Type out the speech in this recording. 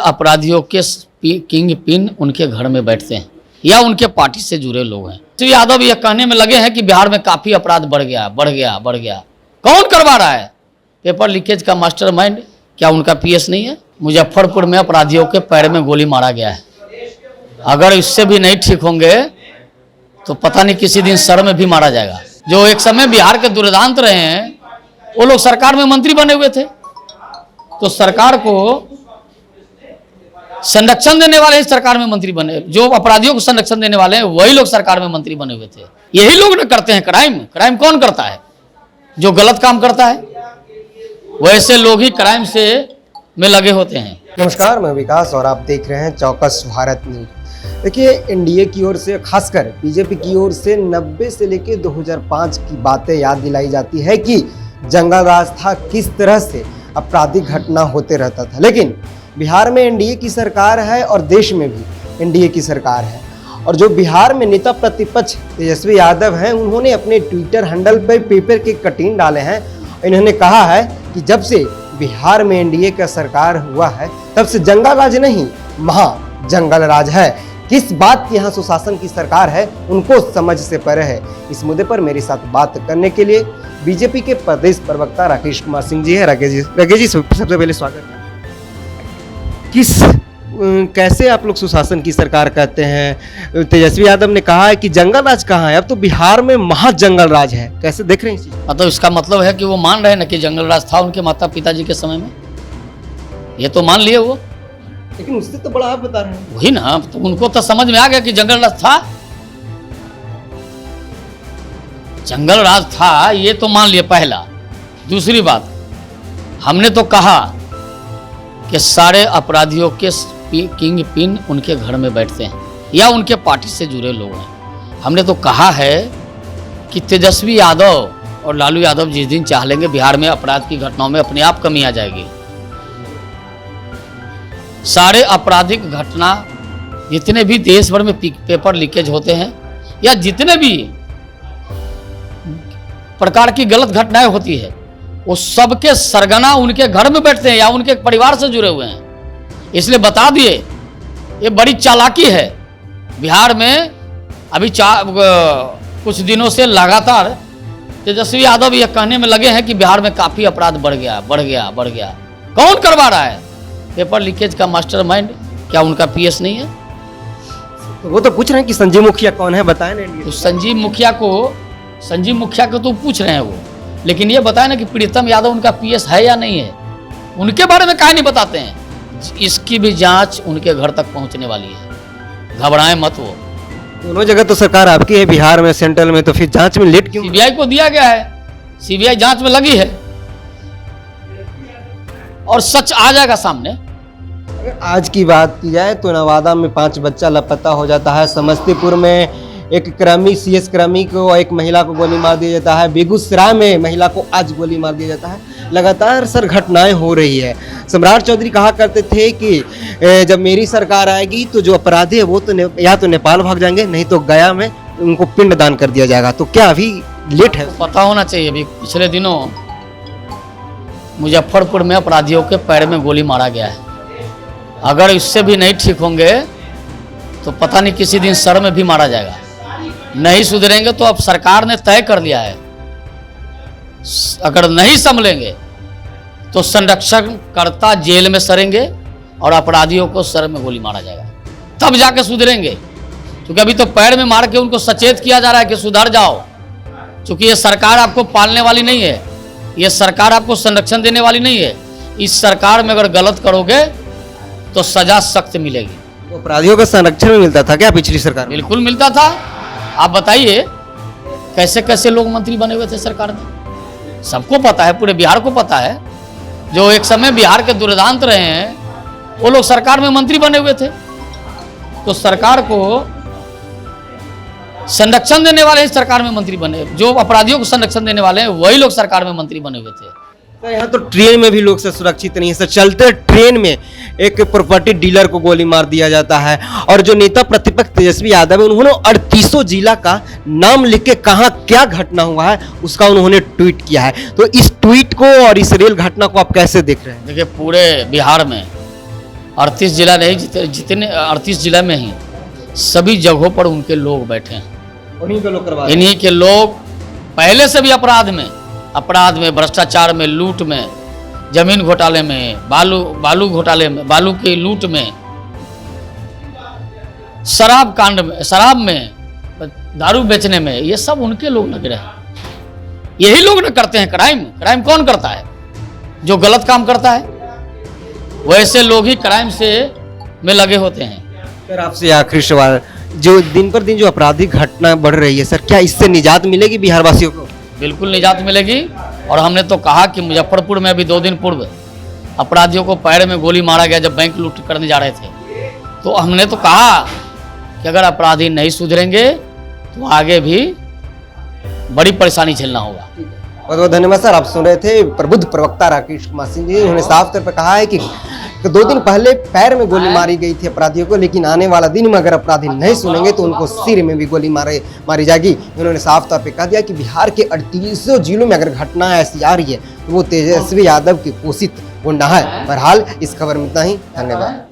अपराधियों के king pin उनके घर में बैठते हैं या उनके पार्टी से जुड़े लोग हैं। श्री यादव ये कहने में लगे हैं कि बिहार में काफी अपराध बढ़ गया। कौन करवा रहा है? पेपर लीकेज का मास्टरमाइंड क्या उनका पीएस नहीं है? मुजफ्फरपुर में अपराधियों के पैर में गोली मारा गया है। अगर इससे भी नहीं ठीक होंगे तो पता नहीं किसी दिन सर में भी मारा जाएगा। जो एक समय बिहार के दुर्दांत रहे हैं वो लोग सरकार में मंत्री बने हुए थे, तो सरकार को संरक्षण देने वाले ही सरकार में मंत्री बने। जो अपराधियों को संरक्षण देने वाले हैं वही लोग सरकार में मंत्री बने हुए थे। यही लोग न करते हैं क्राइम कौन करता है? जो गलत काम करता है वैसे लोग ही क्राइम से में लगे होते हैं। नमस्कार, मैं विकास और आप देख रहे हैं चौकस भारत न्यूज। देखिए, एनडीए की ओर से खासकर बीजेपी की ओर से 90 से लेकर 2005 की बातें याद दिलाई जाती है कि जंगल राज था, किस तरह से आपराधिक घटना होते रहता था। लेकिन बिहार में एनडीए की सरकार है और देश में भी एनडीए की सरकार है, और जो बिहार में नेता प्रतिपक्ष तेजस्वी यादव हैं, उन्होंने अपने ट्विटर हैंडल पर पेपर के कटिंग डाले हैं। इन्होंने कहा है कि जब से बिहार में एनडीए का सरकार हुआ है तब से जंगल राज नहीं, महा जंगल राज है। किस बात की यहाँ सुशासन की सरकार है उनको समझ से परे है। इस मुद्दे पर मेरे साथ बात करने के लिए बीजेपी के प्रदेश प्रवक्ता राकेश कुमार सिंह जी है। राकेश जी सबसे पहले स्वागत है। कैसे आप लोग सुशासन की सरकार कहते हैं? तेजस्वी यादव ने कहा है कि जंगल राज कहाँ है, अब तो बिहार में महा जंगल राज है। कैसे देख रहे हैं इस चीज? मतलब इसका मतलब है कि वो मान रहे हैं ना कि जंगल राज था उनके माता पिताजी के समय में, ये तो मान लिए वो। लेकिन उससे तो बड़ा आप बता रहे हैं। वही ना, तो उनको तो समझ में आ गया कि जंगल राज था, जंगल राज था, ये तो मान लिए पहला। दूसरी बात, हमने तो कहा कि सारे अपराधियों के किंग पिन उनके घर में बैठते हैं या उनके पार्टी से जुड़े लोग हैं। हमने तो कहा है कि तेजस्वी यादव और लालू यादव जिस दिन चाह लेंगे बिहार में अपराध की घटनाओं में अपने आप कमी आ जाएगी। सारे आपराधिक घटना जितने भी देश भर में पेपर लीकेज होते हैं या जितने भी प्रकार की गलत घटनाएं होती है वो सबके सरगना उनके घर में बैठते हैं या उनके परिवार से जुड़े हुए हैं। इसलिए बता दिए, ये बड़ी चालाकी है। बिहार में अभी कुछ दिनों से लगातार तेजस्वी यादव ये कहने में लगे हैं कि बिहार में काफी अपराध बढ़ गया। कौन करवा रहा है? पेपर लीकेज का मास्टरमाइंड क्या उनका पीएस नहीं है? वो तो पूछ रहे हैं कि संजीव मुखिया कौन है, बताएं ना। तो संजीव मुखिया को तो पूछ रहे हैं वो, लेकिन ये बताए ना कि प्रीतम यादव उनका पीएस है या नहीं है। उनके बारे में काहे नहीं बताते हैं? इसकी भी जांच उनके घर तक पहुंचने वाली है, घबराएं मत। वो दोनों जगह तो सरकार आपकी है, बिहार में, सेंट्रल में, तो फिर जांच में लेट क्यों? सीबीआई को दिया गया है, सीबीआई जांच में लगी है और सच आ जाएगा सामने। अगर आज की बात की जाए तो नवादा में 5 बच्चा लापता हो जाता है, समस्तीपुर में एक सीएस कर्मी को, एक महिला को गोली मार दिया जाता है, बेगूसराय में महिला को आज गोली मार दिया जाता है। लगातार सर घटनाएं हो रही है। सम्राट चौधरी कहा करते थे कि जब मेरी सरकार आएगी तो जो अपराधी है वो तो या तो नेपाल भाग जाएंगे, नहीं तो गया में उनको पिंडदान कर दिया जाएगा। तो क्या अभी लेट है? तो पता होना चाहिए। अभी पिछले दिनों मुजफ्फरपुर में अपराधियों के पैर में गोली मारा गया है। अगर इससे भी नहीं ठीक होंगे तो पता नहीं किसी दिन सर में भी मारा जाएगा। नहीं सुधरेंगे तो अब सरकार ने तय कर लिया है, अगर नहीं संभलेंगे तो संरक्षणकर्ता जेल में सरेंगे और अपराधियों को सर में गोली मारा जाएगा, तब जाके सुधरेंगे। क्योंकि अभी तो पैर में मार के उनको सचेत किया जा रहा है कि सुधर जाओ। क्योंकि ये सरकार आपको पालने वाली नहीं है, ये सरकार आपको संरक्षण देने वाली नहीं है। इस सरकार में अगर गलत करोगे तो सजा सख्त मिलेगी। अपराधियों का संरक्षण में मिलता था क्या पिछली सरकार? बिल्कुल मिलता था। आप बताइए कैसे कैसे लोग मंत्री बने हुए थे सरकार में, सबको पता है, पूरे बिहार को पता है। जो एक समय बिहार के दुर्दांत रहे हैं वो लोग सरकार में मंत्री बने हुए थे, तो सरकार को संरक्षण देने वाले ही सरकार में मंत्री बने। जो अपराधियों को संरक्षण देने वाले हैं वही लोग सरकार में मंत्री बने हुए थे। तो यहाँ तो ट्रेन में भी लोग से सुरक्षित नहीं है। सर, चलते ट्रेन में एक प्रॉपर्टी डीलर को गोली मार दिया जाता है, और जो नेता प्रतिपक्ष तेजस्वी यादव है उन्होंने 38 जिला का नाम लिख के कहा क्या घटना हुआ है उसका उन्होंने ट्वीट किया है। तो इस ट्वीट को और इस रेल घटना को आप कैसे देख रहे हैं? देखिए, पूरे बिहार में 38 जिला नहीं, जितने 38 जिला में ही सभी जगहों पर उनके लोग बैठे हैं। उन्हीं के लोग करवा रहे हैं। इन्हीं के लोग पहले से भी अपराध में, भ्रष्टाचार में, लूट में, जमीन घोटाले में, बालू घोटाले में, बालू की लूट में, शराब कांड में, शराब में, दारू बेचने में, ये सब उनके लोग लगे रहे। यही लोग न करते हैं क्राइम। क्राइम कौन करता है? जो गलत काम करता है, वैसे लोग ही क्राइम से में लगे होते हैं। सर आपसे आखिरी सवाल, जो दिन पर दिन जो आपराधिक घटना बढ़ रही है सर, क्या इससे निजात मिलेगी बिहार वासियों को? बिल्कुल निजात मिलेगी। और हमने तो कहा कि मुजफ्फरपुर में अभी 2 दिन पूर्व अपराधियों को पैर में गोली मारा गया जब बैंक लूट करने जा रहे थे। तो हमने तो कहा कि अगर अपराधी नहीं सुधरेंगे तो आगे भी बड़ी परेशानी झेलना होगा। बहुत बहुत धन्यवाद सर। आप सुन रहे थे प्रबुद्ध प्रवक्ता राकेश कुमार सिंह जी। उन्होंने साफ तौर पर कहा है कि 2 दिन पहले पैर में गोली मारी गई थी अपराधियों को, लेकिन आने वाला दिन में अगर अपराधी नहीं सुनेंगे तो उनको सिर में भी गोली मारी जाएगी। उन्होंने साफ तौर पे कह दिया कि बिहार के 38 जिलों में अगर घटना ऐसी आ रही है तो वो तेजस्वी यादव की पोषित गुंडा है। बहरहाल इस खबर में इतना ही। धन्यवाद।